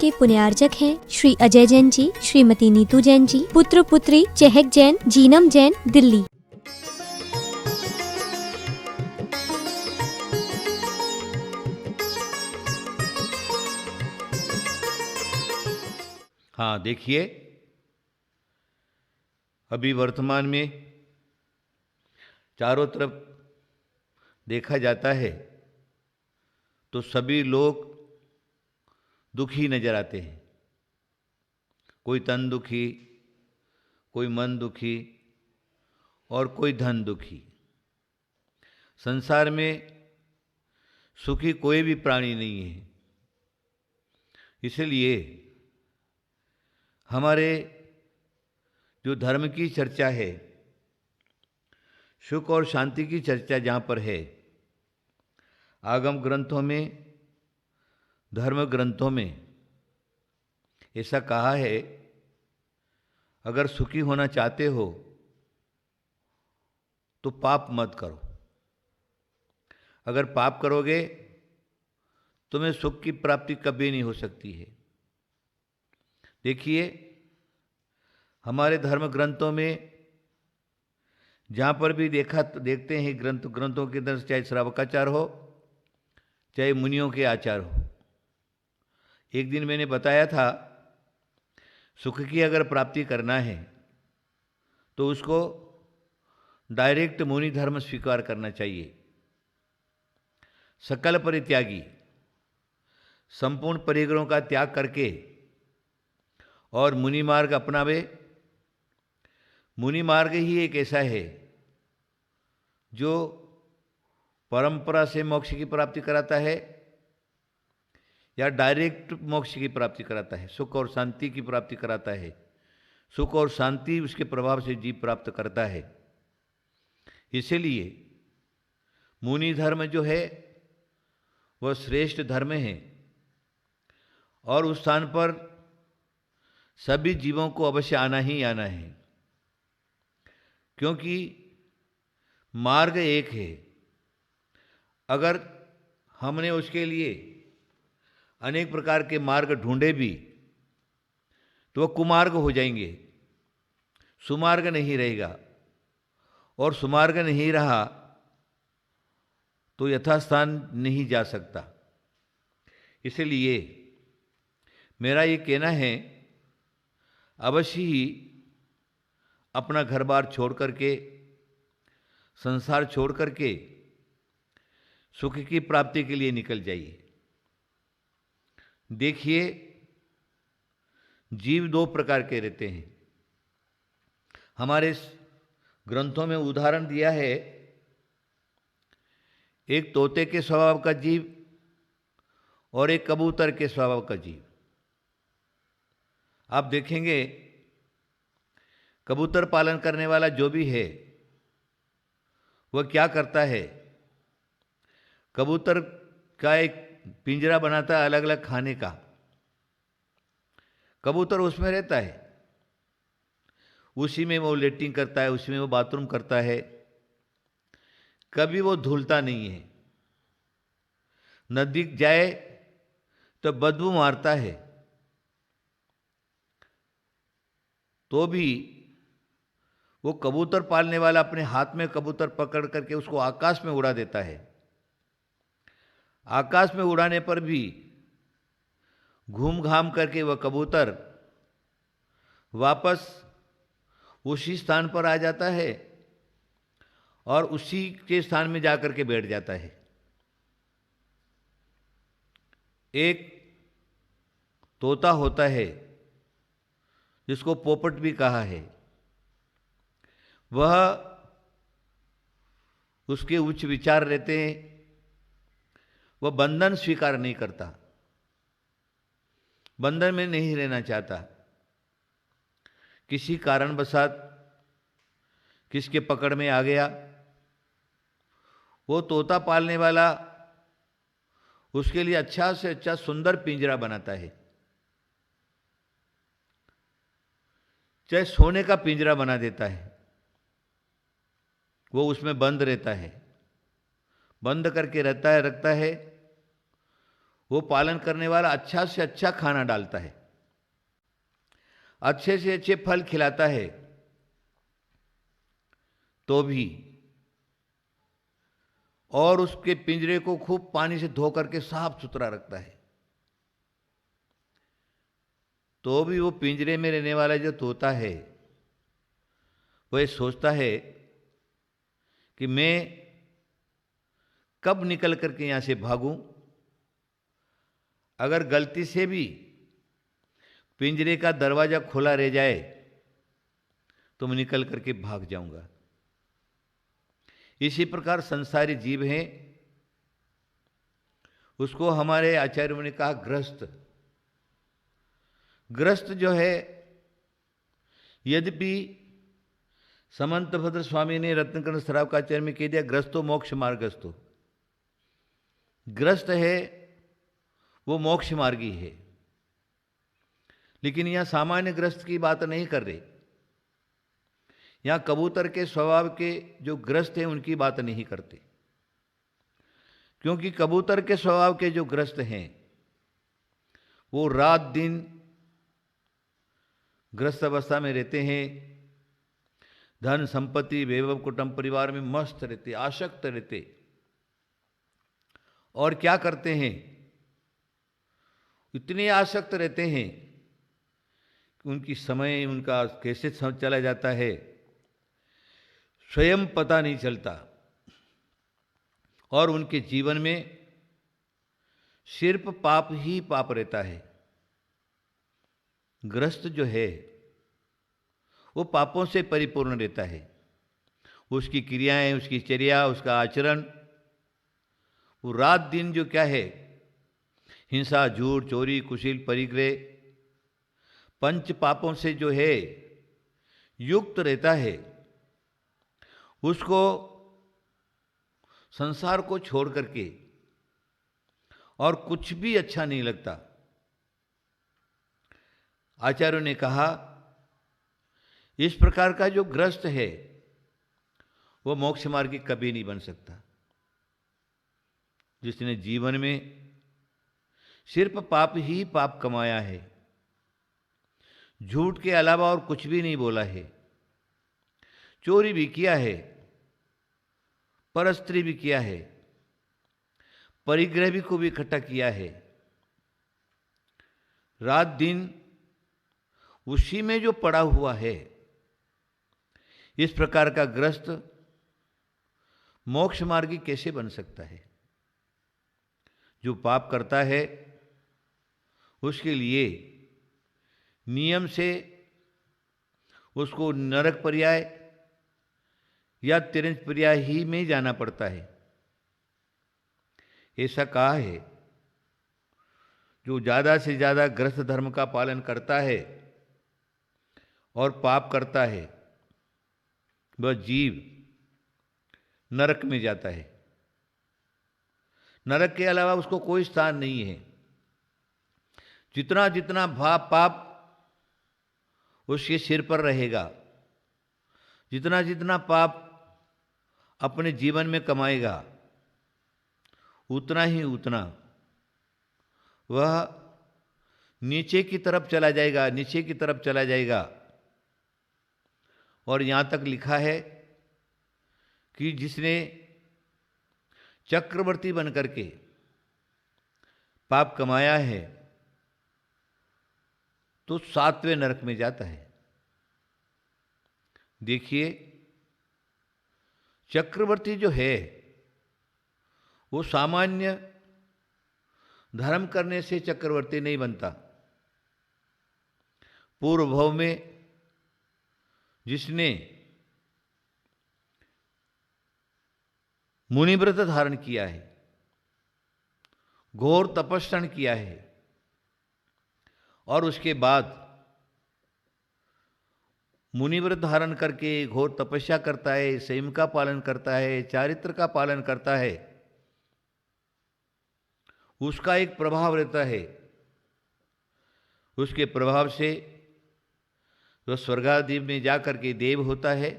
के पुण्यार्जक हैं श्री अजय जैन जी, श्रीमती नीतू जैन जी, पुत्र पुत्री चहक जैन, जीनम जैन, दिल्ली। हाँ, देखिए, अभी वर्तमान में चारों तरफ देखा जाता है तो सभी लोग दुखी नजर आते हैं। कोई तन दुखी, कोई मन दुखी और कोई धन दुखी। संसार में सुखी कोई भी प्राणी नहीं है। इसलिए हमारे जो धर्म की चर्चा है, सुख और शांति की चर्चा जहाँ पर है, आगम ग्रंथों में, धर्म ग्रंथों में ऐसा कहा है, अगर सुखी होना चाहते हो तो पाप मत करो। अगर पाप करोगे तुम्हें सुख की प्राप्ति कभी नहीं हो सकती है। देखिए, हमारे धर्म ग्रंथों में जहाँ पर भी देखते हैं ग्रंथों के अंदर, चाहे श्रावकाचार हो चाहे मुनियों के आचार हो। एक दिन मैंने बताया था, सुख की अगर प्राप्ति करना है तो उसको डायरेक्ट मुनि धर्म स्वीकार करना चाहिए। सकल परित्यागी, संपूर्ण परिग्रहों का त्याग करके और मुनि मार्ग अपनावे। मुनि मार्ग ही एक ऐसा है जो परंपरा से मोक्ष की प्राप्ति कराता है या डायरेक्ट मोक्ष की प्राप्ति कराता है, सुख और शांति की प्राप्ति कराता है। सुख और शांति उसके प्रभाव से जीव प्राप्त करता है। इसलिए मुनि धर्म जो है वह श्रेष्ठ धर्म है और उस स्थान पर सभी जीवों को अवश्य आना ही आना है, क्योंकि मार्ग एक है। अगर हमने उसके लिए अनेक प्रकार के मार्ग ढूंढे भी तो वह कुमार्ग हो जाएंगे, सुमार्ग नहीं रहेगा। और सुमार्ग नहीं रहा तो यथास्थान नहीं जा सकता। इसलिए मेरा ये कहना है, अवश्य ही अपना घर बार छोड़ करके, संसार छोड़ करके सुख की प्राप्ति के लिए निकल जाइए। देखिए, जीव दो प्रकार के रहते हैं। हमारे ग्रंथों में उदाहरण दिया है, एक तोते के स्वभाव का जीव और एक कबूतर के स्वभाव का जीव। आप देखेंगे, कबूतर पालन करने वाला जो भी है वह क्या करता है, कबूतर का एक पिंजरा बनाता है अलग अलग खाने का। कबूतर उसमें रहता है, उसी में वो लेटिंग करता है, उसी में वो बाथरूम करता है, कभी वो धुलता नहीं है। नजदीक जाए तो बदबू मारता है, तो भी वो कबूतर पालने वाला अपने हाथ में कबूतर पकड़ करके उसको आकाश में उड़ा देता है। आकाश में उड़ाने पर भी घूम घाम करके वह कबूतर वापस उसी स्थान पर आ जाता है और उसी के स्थान में जाकर के बैठ जाता है। एक तोता होता है जिसको पोपट भी कहा है, वह उसके उच्च विचार रहते हैं, वह बंधन स्वीकार नहीं करता, बंधन में नहीं रहना चाहता। किसी कारणवशात किसके पकड़ में आ गया, वो तोता पालने वाला उसके लिए अच्छा से अच्छा सुंदर पिंजरा बनाता है, चाहे सोने का पिंजरा बना देता है। वो उसमें बंद रहता है, बंद करके रखता है। वो पालन करने वाला अच्छा से अच्छा खाना डालता है, अच्छे से अच्छे फल खिलाता है, तो भी, और उसके पिंजरे को खूब पानी से धो करके साफ सुथरा रखता है, तो भी वो पिंजरे में रहने वाला जो तोता है वो ये सोचता है कि मैं कब निकल करके यहां से भागूं। अगर गलती से भी पिंजरे का दरवाजा खुला रह जाए तो मैं निकल करके भाग जाऊंगा। इसी प्रकार संसारी जीव हैं, उसको हमारे आचार्यों ने कहा ग्रस्त। ग्रस्त जो है, यद्यपि समंत भद्र स्वामी ने रत्नकर्ण सरावकाचार्य में कह दिया ग्रस्तो मोक्ष मार्गस्थो, ग्रस्त है वो मोक्ष मार्गी है, लेकिन यहां सामान्य ग्रस्त की बात नहीं कर रहे, यहां कबूतर के स्वभाव के जो ग्रस्त हैं उनकी बात नहीं करते, क्योंकि कबूतर के स्वभाव के जो ग्रस्त हैं वो रात दिन ग्रस्त अवस्था में रहते हैं, धन संपत्ति वैभव कुटुंब परिवार में मस्त रहते, आसक्त रहते, और क्या करते हैं, इतने आसक्त रहते हैं कि उनकी समय उनका कैसे चला जाता है स्वयं पता नहीं चलता, और उनके जीवन में सिर्फ पाप ही पाप रहता है। ग्रस्त जो है वो पापों से परिपूर्ण रहता है, उसकी क्रियाएं, उसकी चर्या, उसका आचरण, वो रात दिन जो क्या है, हिंसा, झूठ, चोरी, कुशील, परिग्रह, पंच पापों से जो है युक्त रहता है, उसको संसार को छोड़ करके और कुछ भी अच्छा नहीं लगता। आचार्यों ने कहा इस प्रकार का जो ग्रस्त है वो मोक्ष मार्गी कभी नहीं बन सकता। जिसने जीवन में सिर्फ पाप ही पाप कमाया है, झूठ के अलावा और कुछ भी नहीं बोला है, चोरी भी किया है, परस्त्री भी किया है, परिग्रह भी खूब इकट्ठा किया है, रात दिन उसी में जो पड़ा हुआ है, इस प्रकार का ग्रस्त मोक्ष मार्गी कैसे बन सकता है? जो पाप करता है उसके लिए नियम से उसको नरक पर्याय या तिरंज पर्याय ही में जाना पड़ता है। ऐसा कहा है, जो ज़्यादा से ज़्यादा ग्रस्त धर्म का पालन करता है और पाप करता है वह जीव नरक में जाता है। नरक के अलावा उसको कोई स्थान नहीं है। जितना जितना पाप उसके सिर पर रहेगा, जितना जितना पाप अपने जीवन में कमाएगा, उतना ही उतना वह नीचे की तरफ चला जाएगा, नीचे की तरफ चला जाएगा। और यहाँ तक लिखा है कि जिसने चक्रवर्ती बन करके पाप कमाया है तो 7वें नरक में जाता है। देखिए, चक्रवर्ती जो है वो सामान्य धर्म करने से चक्रवर्ती नहीं बनता। पूर्व भव में जिसने मुनिव्रत धारण किया है, घोर तपस्या किया है, और उसके बाद मुनिव्रत धारण करके घोर तपस्या करता है, संयम का पालन करता है, चारित्र का पालन करता है, उसका एक प्रभाव रहता है। उसके प्रभाव से वह स्वर्गादि में जाकर के देव होता है।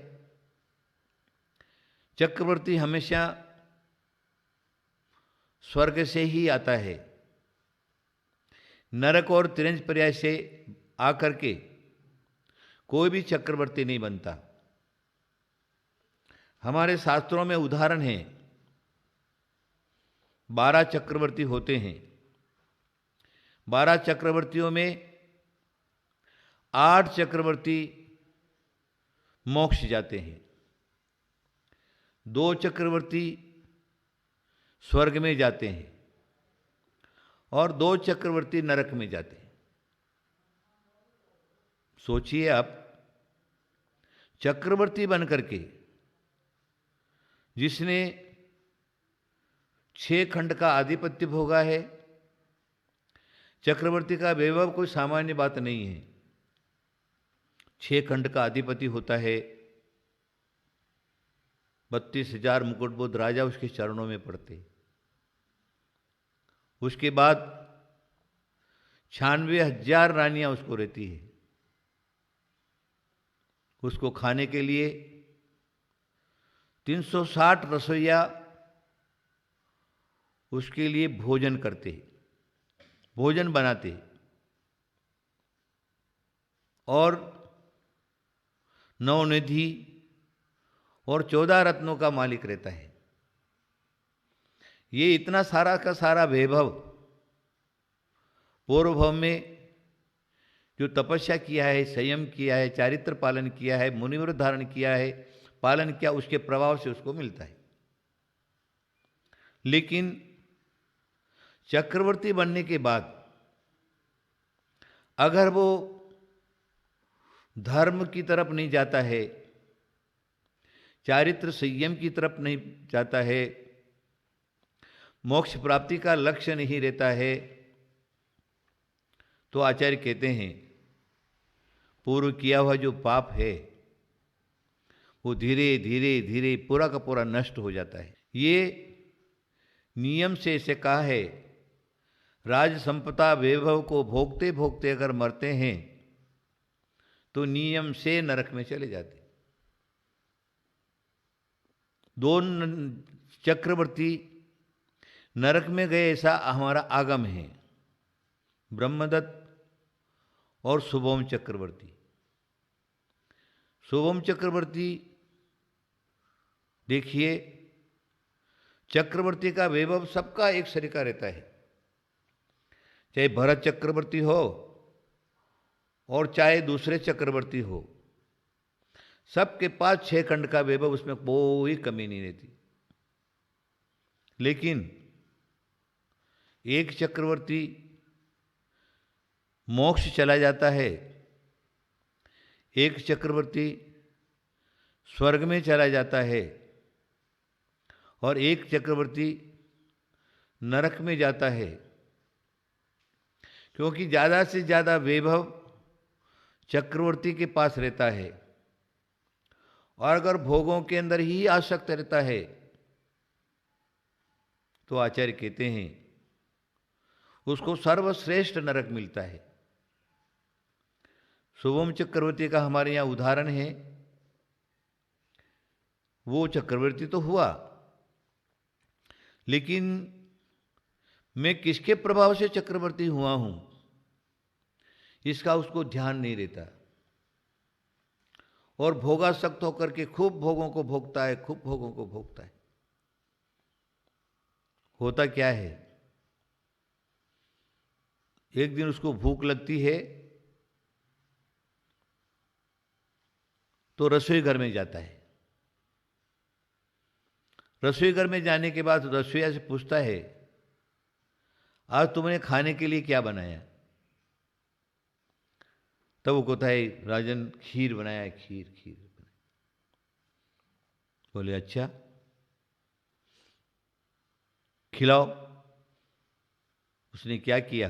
चक्रवर्ती हमेशा स्वर्ग से ही आता है, नरक और तिरंज पर्याय से आकर के कोई भी चक्रवर्ती नहीं बनता। हमारे शास्त्रों में उदाहरण है, 12 चक्रवर्ती होते हैं। 12 चक्रवर्तियों में 8 चक्रवर्ती मोक्ष जाते हैं, 2 चक्रवर्ती स्वर्ग में जाते हैं और 2 चक्रवर्ती नरक में जाते हैं। सोचिए आप, चक्रवर्ती बनकर के जिसने 6 खंड का आधिपत्य भोगा है, चक्रवर्ती का वैभव कोई सामान्य बात नहीं है। 6 खंड का अधिपति होता है, 32,000 मुकुटबोध राजा उसके चरणों में पड़ते। उसके बाद 96,000 रानियां उसको रहती है। उसको खाने के लिए 360 रसोइया उसके लिए भोजन करते, भोजन बनाते और 9 निधि और 14 रत्नों का मालिक रहता है। ये इतना सारा का सारा वैभव पूर्व भव में जो तपस्या किया है, संयम किया है, चारित्र पालन किया है, मुनिव्रत धारण किया है, पालन किया, उसके प्रभाव से उसको मिलता है। लेकिन चक्रवर्ती बनने के बाद अगर वो धर्म की तरफ नहीं जाता है, चारित्र संयम की तरफ नहीं जाता है, मोक्ष प्राप्ति का लक्ष्य नहीं रहता है, तो आचार्य कहते हैं पूर्व किया हुआ जो पाप है वो धीरे धीरे धीरे पूरा का पूरा नष्ट हो जाता है। ये नियम से इसे कहा है, राज संपदा वैभव को भोगते भोगते अगर मरते हैं तो नियम से नरक में चले जाते। 2 चक्रवर्ती नरक में गए ऐसा हमारा आगम है, ब्रह्मदत्त और शुभम चक्रवर्ती। शुभम चक्रवर्ती देखिए, चक्रवर्ती का वैभव सबका एक सरीका रहता है, चाहे भरत चक्रवर्ती हो और चाहे दूसरे चक्रवर्ती हो, सबके पास 6 खंड का वैभव, उसमें कोई कमी नहीं रहती। लेकिन एक चक्रवर्ती मोक्ष चला जाता है, एक चक्रवर्ती स्वर्ग में चला जाता है और एक चक्रवर्ती नरक में जाता है, क्योंकि ज़्यादा से ज़्यादा वैभव चक्रवर्ती के पास रहता है और अगर भोगों के अंदर ही आसक्त रहता है तो आचार्य कहते हैं उसको सर्वश्रेष्ठ नरक मिलता है। शुभम चक्रवर्ती का हमारे यहाँ उदाहरण है। वो चक्रवर्ती तो हुआ, लेकिन मैं किसके प्रभाव से चक्रवर्ती हुआ हूं इसका उसको ध्यान नहीं रहता और भोगासक्त होकर के खूब भोगों को भोगता है, खूब भोगों को भोगता है। होता क्या है, एक दिन उसको भूख लगती है तो रसोई घर में जाता है। रसोई घर में जाने के बाद रसोईया से पूछता है, आज तुमने खाने के लिए क्या बनाया? तब वो कहता है, राजन खीर बनाया है, खीर खीर बनाया। बोले अच्छा खिलाओ। उसने क्या किया,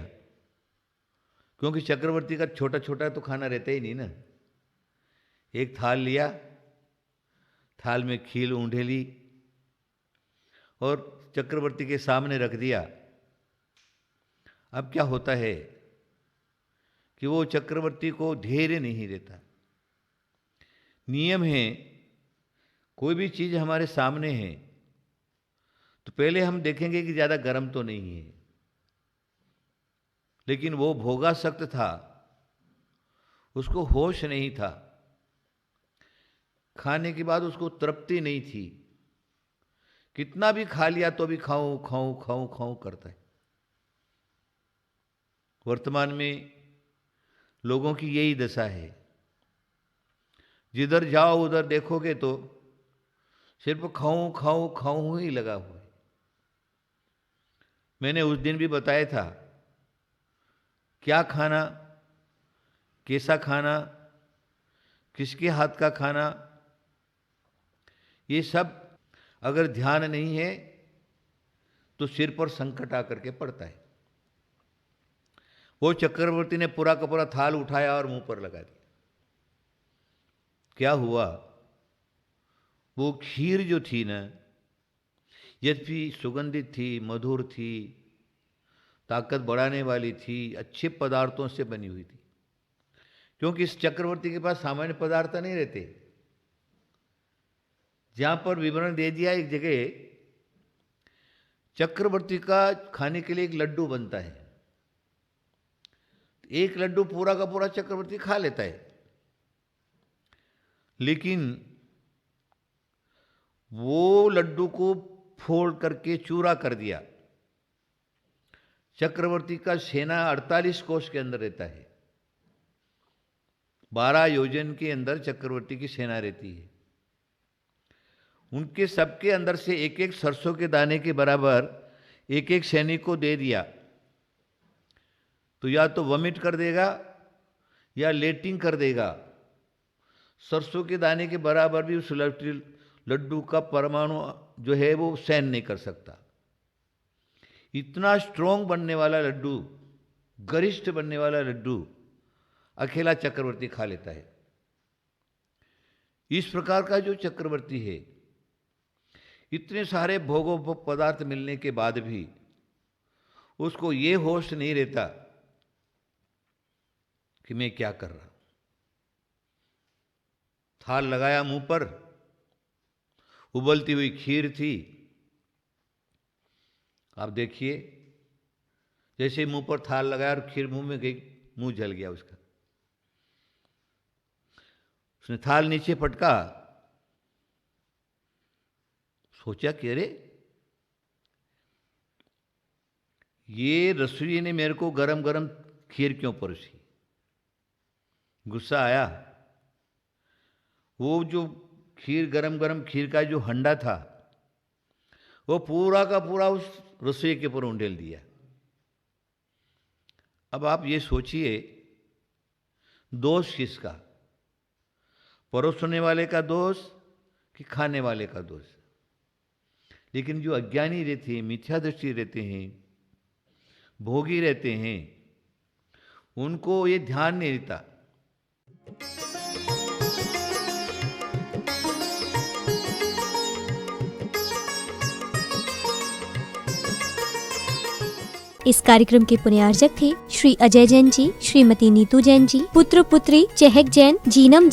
क्योंकि चक्रवर्ती का छोटा छोटा तो खाना रहता ही नहीं ना। एक थाल लिया, थाल में खीर ऊंढे ली और चक्रवर्ती के सामने रख दिया। अब क्या होता है कि वो चक्रवर्ती को धैर्य नहीं रहता। नियम है, कोई भी चीज हमारे सामने है तो पहले हम देखेंगे कि ज्यादा गर्म तो नहीं है, लेकिन वो भोगासक्त था, उसको होश नहीं था, खाने के बाद उसको तृप्ति नहीं थी, कितना भी खा लिया तो भी खाऊं खाऊं खाऊं खाऊं करता है। वर्तमान में लोगों की यही दशा है, जिधर जाओ उधर देखोगे तो सिर्फ खाऊं खाऊं खाऊं ही लगा हुआ है। मैंने उस दिन भी बताया था, क्या खाना, कैसा खाना, किसके हाथ का खाना, ये सब अगर ध्यान नहीं है तो सिर पर संकट आकर के पड़ता है। वो चक्रवर्ती ने पूरा का पूरा थाल उठाया और मुंह पर लगा दिया। क्या हुआ, वो खीर जो थी ना, यद्यपि सुगंधित थी, मधुर थी, ताकत बढ़ाने वाली थी, अच्छे पदार्थों से बनी हुई थी, क्योंकि इस चक्रवर्ती के पास सामान्य पदार्थ नहीं रहते। जहां पर विवरण दे दिया, एक जगह चक्रवर्ती का खाने के लिए एक लड्डू बनता है, एक लड्डू पूरा का पूरा चक्रवर्ती खा लेता है, लेकिन वो लड्डू को फोड़ करके चूरा कर दिया। चक्रवर्ती का सेना 48 कोस के अंदर रहता है, 12 योजन के अंदर चक्रवर्ती की सेना रहती है। उनके सबके अंदर से एक एक सरसों के दाने के बराबर एक एक सैनिक को दे दिया, तो या तो वमिट कर देगा या लेटिंग कर देगा। सरसों के दाने के बराबर भी उस लड्डू का परमाणु जो है वो सहन नहीं कर सकता। इतना स्ट्रोंग बनने वाला लड्डू, गरिष्ठ बनने वाला लड्डू अकेला चक्रवर्ती खा लेता है। इस प्रकार का जो चक्रवर्ती है, इतने सारे भोगों पदार्थ मिलने के बाद भी उसको ये होश नहीं रहता कि मैं क्या कर रहा हूं। थाल लगाया मुंह पर, उबलती हुई खीर थी। आप देखिए, जैसे मुंह पर थाल लगाया और खीर मुंह में गई, मुंह जल गया उसका। उसने थाल नीचे पटका, सोचा कि अरे ये रसोई ने मेरे को गरम गरम खीर क्यों परोसी। गुस्सा आया। वो जो खीर, गरम गरम खीर का जो हंडा था, वो पूरा का पूरा उस रसोई के ऊपर उंडेल दिया। अब आप ये सोचिए, दोष किसका, परोसने वाले का दोष कि खाने वाले का दोष। लेकिन जो अज्ञानी रहते हैं, मिथ्या दृष्टि रहते हैं, भोगी रहते हैं, उनको ये ध्यान नहीं रहता। इस कार्यक्रम के पुण्यार्जक थे श्री अजय जैन जी, श्रीमती नीतू जैन जी, पुत्र पुत्री चहक जैन, जीनम